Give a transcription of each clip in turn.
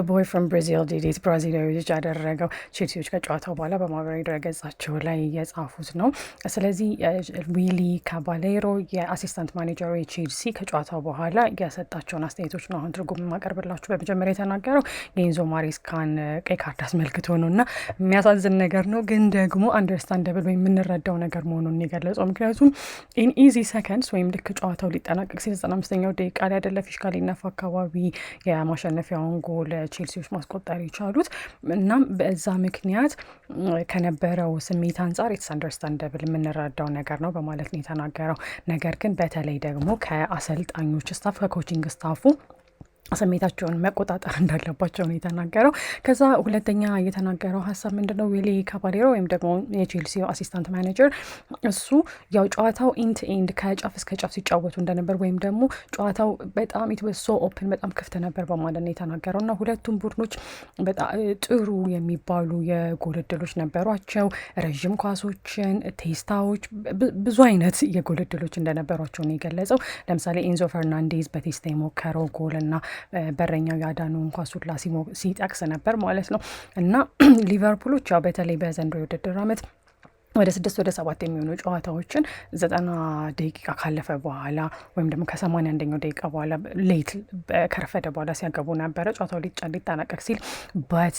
ቦይ ፍሮም ብራዚል ዲዲት ብራዚላዊ ልጅ ያደረገው ቼልሲዎች ከጨዋታው በኋላ በማህበራዊ ድረገጻቸው ላይ የጻፉት ነው። ስለዚህ ዊሊ ካባሌሮ የአሲስታንት ማኔጀሩ የቼልሲ ከጨዋታው በኋላ የሰጣቸውን አስተያየቶች ነው አሁን ትርጉም የማቀርብላችሁ። በመጀመሪያ የተናገረው የኢንዞ ማሬስካን ቀይ ካርድ አስመልክቶ ነው እና የሚያሳዝን ነገር ነው፣ ግን ደግሞ አንደርስታንደብል ወይም የምንረዳው ነገር መሆኑን የገለጸው ምክንያቱም ኢን ኢዚ ሰከንድስ ወይም ልክ ጨዋታው ሊጠናቀቅ ሲል 95ኛው ደቂቃ ላይ አይደለ ፊሽካ ሊነፋ አካባቢ የማሸነፊያውን ጎል ቼልሲዎች ማስቆጠር የቻሉት። እናም በዛ ምክንያት ከነበረው ስሜት አንጻር ኢትስ አንደርስታንደብል የምንረዳው ነገር ነው በማለት ነው የተናገረው። ነገር ግን በተለይ ደግሞ ከአሰልጣኞች ስታፍ ከኮቺንግ ስታፉ ስሜታቸውን መቆጣጠር እንዳለባቸው ነው የተናገረው። ከዛ ሁለተኛ የተናገረው ሀሳብ ምንድነው? ዊሊ ካባሌሮ ወይም ደግሞ የቼልሲው አሲስታንት ማኔጀር እሱ ያው ጨዋታው ኢንት ኤንድ ከጫፍ እስከ ጫፍ ሲጫወቱ እንደነበር ወይም ደግሞ ጨዋታው በጣም ኢትወሶ ኦፕን በጣም ክፍት ነበር በማለት ነው የተናገረው እና ሁለቱም ቡድኖች በጣም ጥሩ የሚባሉ የጎል እድሎች ነበሯቸው። ረዥም ኳሶችን፣ ቴስታዎች፣ ብዙ አይነት የጎል እድሎች እንደነበሯቸው ነው የገለጸው። ለምሳሌ ኤንዞ ፈርናንዴዝ በቴስታ የሞከረው ጎል እና በረኛው ያዳነው እንኳ ሱላ ሲጠቅስ ነበር ማለት ነው። እና ሊቨርፑሎች ያው በተለይ በዘንድሮው የውድድር ዓመት ወደ 6 ወደ 7 የሚሆኑ ጨዋታዎችን 90 ደቂቃ ካለፈ በኋላ ወይም ደግሞ ከ81ኛው ደቂቃ በኋላ ሌት ከረፈደ በኋላ ሲያገቡ ነበረ ጨዋታው ሊጠናቀቅ ሲል በት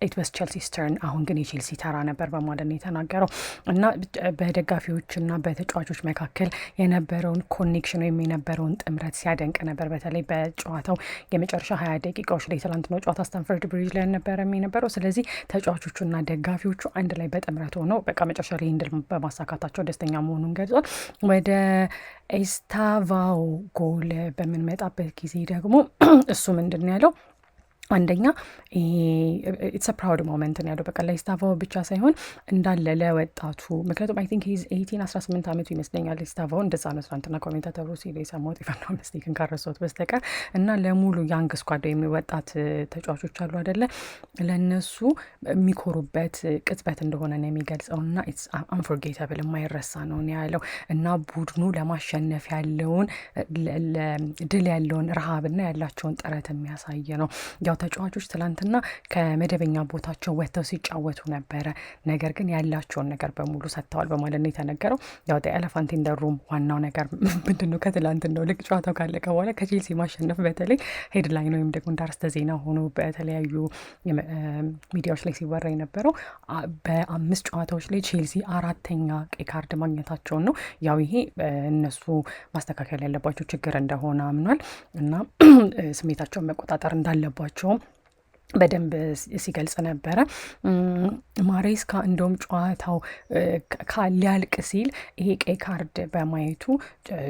ኢት ዋዝ ቼልሲስ ተርን፣ አሁን ግን የቼልሲ ተራ ነበር በማለት ነው የተናገረው። እና በደጋፊዎችና በተጫዋቾች መካከል የነበረውን ኮኔክሽን ወይም የነበረውን ጥምረት ሲያደንቅ ነበር። በተለይ በጨዋታው የመጨረሻ 20 ደቂቃዎች ላይ ትላንትናው ጨዋታ ስታንፈርድ ብሪጅ ላይ ነበረ የነበረው። ስለዚህ ተጫዋቾቹና ደጋፊዎቹ አንድ ላይ በጥምረት ሆነው በቃ መጨረሻ ላይ እንድል በማሳካታቸው ደስተኛ መሆኑን ገልጿል። ወደ ኤስታቫው ጎል በምንመጣበት ጊዜ ደግሞ እሱ ምንድን ነው ያለው? አንደኛ ኢትስ ፕራውድ ሞመንት ነው ያለው። በቃ ለኢስታቫው ብቻ ሳይሆን እንዳለ ለወጣቱ፣ ምክንያቱም አይ ቲንክ 18 ዓመቱ ይመስለኛል ኢስታቫው፣ እንደዛ ነው ትናንትና ኮሜንታተሩ ሲል የሰማሁት ኢቨን ነው ምስቴክን ካረሰሁት በስተቀር። እና ለሙሉ ያንግ ስኳድ የሚወጣት ተጫዋቾች አሉ አይደለ፣ ለእነሱ የሚኮሩበት ቅጽበት እንደሆነ ነው የሚገልጸው እና ኢትስ አንፎርጌተብል የማይረሳ ነው ያለው። እና ቡድኑ ለማሸነፍ ያለውን ድል ያለውን ረሃብና ያላቸውን ጥረት የሚያሳይ ነው። ያው ተጫዋቾች ትላንትና ከመደበኛ ቦታቸው ወጥተው ሲጫወቱ ነበረ፣ ነገር ግን ያላቸውን ነገር በሙሉ ሰጥተዋል በማለት ነው የተነገረው። ያው ኤሌፋንት ኢን ዘ ሩም ዋናው ነገር ምንድነው? ከትላንትናው ልክ ጨዋታው ካለቀ በኋላ ከቼልሲ ማሸነፍ በተለይ ሄድላይን ወይም ደግሞ እንዳርስተ ዜና ሆኖ በተለያዩ ሚዲያዎች ላይ ሲወራ የነበረው በ5 ጨዋታዎች ላይ ቼልሲ 4ኛ ቀይ ካርድ ማግኘታቸውን ነው። ያው ይሄ እነሱ ማስተካከል ያለባቸው ችግር እንደሆነ አምኗል እና ስሜታቸውን መቆጣጠር እንዳለባቸው በደንብ ሲገልጽ ነበረ። ማሬስካ እንደውም ጨዋታው ሊያልቅ ሲል ይሄ ቀይ ካርድ በማየቱ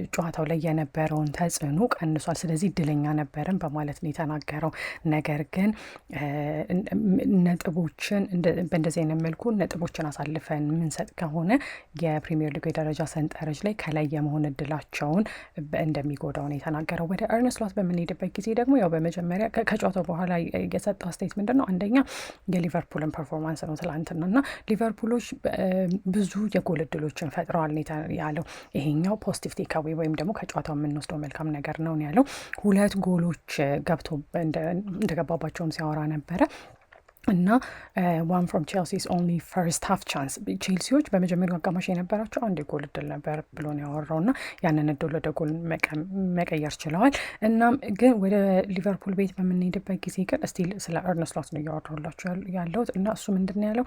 ጨዋታው ላይ የነበረውን ተጽዕኖ ቀንሷል፣ ስለዚህ እድለኛ ነበረን በማለት ነው የተናገረው። ነገር ግን ነጥቦችን በእንደዚህ አይነት መልኩ ነጥቦችን አሳልፈን የምንሰጥ ከሆነ የፕሪሚየር ሊግ የደረጃ ሰንጠረዥ ላይ ከላይ የመሆን እድላቸውን እንደሚጎዳው ነው የተናገረው። ወደ አርነ ስሎት በምንሄድበት ጊዜ ደግሞ ያው በመጀመሪያ ከጨዋታው በኋላ የሰጠው አስተያየት ምንድን ነው? አንደኛ የሊቨርፑልን ፐርፎርማንስ ነው ትላንትና እና ሊቨርፑሎች ብዙ የጎል እድሎችን ፈጥረዋል ያለው። ይሄኛው ፖዚቲቭ ቴካዌ ወይም ደግሞ ከጨዋታው የምንወስደው መልካም ነገር ነው ያለው። 2 ጎሎች ገብቶ እንደገባባቸውም ሲያወራ ነበረ እና ዋን ፍሮም ቼልሲስ ኦንሊ ፈርስት ሃፍ ቻንስ፣ ቼልሲዎች በመጀመሪያው አጋማሽ የነበራቸው አንድ የጎል እድል ነበር ብሎ ነው ያወራው እና ያንን እድል ወደ ጎል መቀየር ችለዋል። እናም ግን ወደ ሊቨርፑል ቤት በምንሄድበት ጊዜ ግን ስቲል ስለ አርነ ስሎት ነው እያወራሁላችሁ ያለሁት እና እሱ ምንድን ነው ያለው?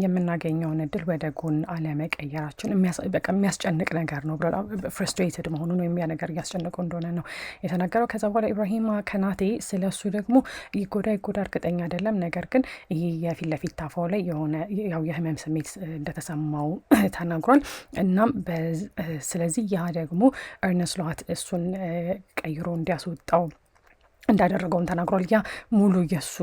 የምናገኘውን እድል ወደ ጎል አለመቀየራችን በቃ የሚያስጨንቅ ነገር ነው ብሎ ፍረስትሬትድ መሆኑን ወይም ያ ነገር እያስጨነቀው እንደሆነ ነው የተናገረው። ከዛ በኋላ ኢብራሂማ ከናቴ ስለ እሱ ደግሞ ይጎዳ እርግጠኛ አይደለም፣ ነገር ግን ይህ የፊት ለፊት ታፋው ላይ የሆነ ያው የህመም ስሜት እንደተሰማው ተናግሯል። እናም ስለዚህ ያ ደግሞ አርነ ስሎት እሱን ቀይሮ እንዲያስወጣው እንዳደረገውም ተናግሯል። ያ ሙሉ የሱ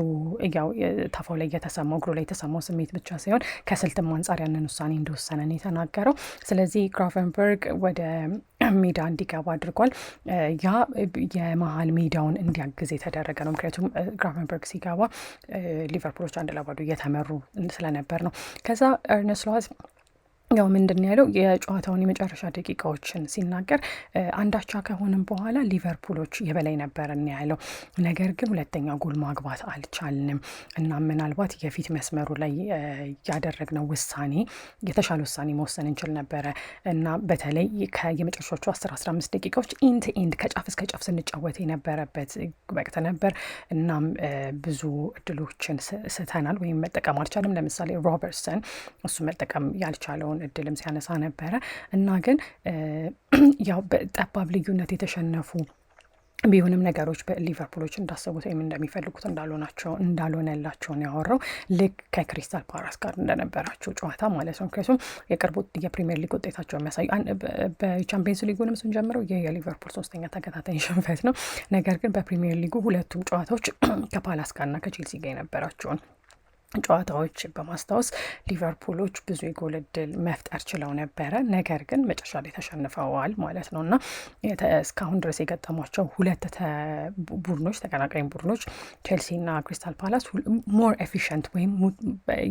ያው ታፋው ላይ የተሰማው እግሩ ላይ የተሰማው ስሜት ብቻ ሳይሆን ከስልትም አንጻር ያንን ውሳኔ እንደወሰነ ነው የተናገረው። ስለዚህ ግራቨንበርግ ወደ ሜዳ እንዲገባ አድርጓል። ያ የመሀል ሜዳውን እንዲያግዝ የተደረገ ነው። ምክንያቱም ግራቨንበርግ ሲገባ ሊቨርፑሎች 1-0 እየተመሩ ስለነበር ነው። ከዛ አርነ ስሎት ያው ምንድን ያለው የጨዋታውን የመጨረሻ ደቂቃዎችን ሲናገር አንዳቻ ከሆንም በኋላ ሊቨርፑሎች የበላይ ነበርን ያለው፣ ነገር ግን ሁለተኛ ጎል ማግባት አልቻልንም እና ምናልባት የፊት መስመሩ ላይ ያደረግነው ውሳኔ የተሻለ ውሳኔ መወሰን እንችል ነበረ እና በተለይ የመጨረሻዎቹ 10-15 ደቂቃዎች ኢንት ኢንድ ከጫፍ እስከ ጫፍ ስንጫወት የነበረበት ወቅት ነበር። እናም ብዙ እድሎችን ስተናል ወይም መጠቀም አልቻለም። ለምሳሌ ሮበርትሰን እሱ መጠቀም ያልቻለውን እድልም ሲያነሳ ነበረ እና ግን ያው በጠባብ ልዩነት የተሸነፉ ቢሆንም ነገሮች በሊቨርፑሎች እንዳሰቡት ወይም እንደሚፈልጉት እንዳልሆነላቸው ነው ያወራው። ልክ ከክሪስታል ፓላስ ጋር እንደነበራቸው ጨዋታ ማለት ነው። ምክንያቱም የቅርቡ የፕሪሚየር ሊግ ውጤታቸው የሚያሳዩ በቻምፒየንስ ሊጉንም ስንጀምረው የሊቨርፑል 3ኛ ተከታታይ ሽንፈት ነው። ነገር ግን በፕሪሚየር ሊጉ ሁለቱም ጨዋታዎች ከፓላስ ጋርና ከቼልሲ ጋር የነበራቸውን ጨዋታዎች በማስታወስ ሊቨርፑሎች ብዙ የጎል እድል መፍጠር ችለው ነበረ። ነገር ግን መጨረሻ ላይ ተሸንፈዋል ማለት ነው እና እስካሁን ድረስ የገጠሟቸው ሁለት ቡድኖች ተቀናቃኝ ቡድኖች ቼልሲና ክሪስታል ፓላስ ሞር ኤፊሽንት ወይም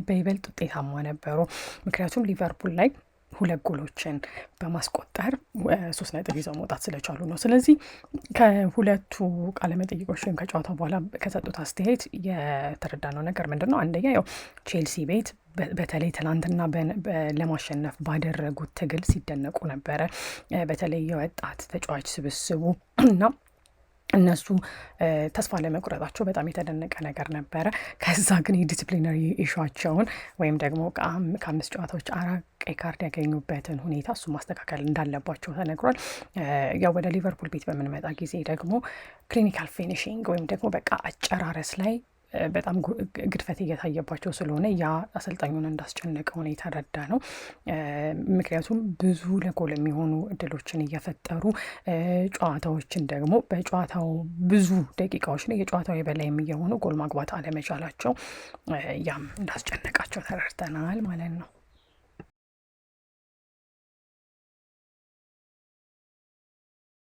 በይበልጥ ውጤታማ ነበሩ። ምክንያቱም ሊቨርፑል ላይ 2 ጎሎችን በማስቆጠር 3 ነጥብ ይዘው መውጣት ስለቻሉ ነው። ስለዚህ ከሁለቱ ቃለመጠይቆች ወይም ከጨዋታው በኋላ ከሰጡት አስተያየት የተረዳነው ነገር ምንድን ነው? አንደኛ ያው ቼልሲ ቤት በተለይ ትናንትና ለማሸነፍ ባደረጉት ትግል ሲደነቁ ነበረ። በተለይ የወጣት ተጫዋች ስብስቡ እና እነሱ ተስፋ ለመቁረጣቸው በጣም የተደነቀ ነገር ነበረ። ከዛ ግን የዲስፕሊነሪ ኢሹዋቸውን ወይም ደግሞ ከ5 ጨዋታዎች 4 ቀይ ካርድ ያገኙበትን ሁኔታ እሱ ማስተካከል እንዳለባቸው ተነግሯል። ያው ወደ ሊቨርፑል ቤት በምንመጣ ጊዜ ደግሞ ክሊኒካል ፊኒሽንግ ወይም ደግሞ በቃ አጨራረስ ላይ በጣም ግድፈት እየታየባቸው ስለሆነ ያ አሰልጣኙን እንዳስጨነቀው ነው የተረዳ ነው። ምክንያቱም ብዙ ለጎል የሚሆኑ እድሎችን እየፈጠሩ ጨዋታዎችን ደግሞ በጨዋታው ብዙ ደቂቃዎች ላይ የጨዋታው የበላይ የሚሆኑ ጎል ማግባት አለመቻላቸው ያም እንዳስጨነቃቸው ተረድተናል ማለት ነው።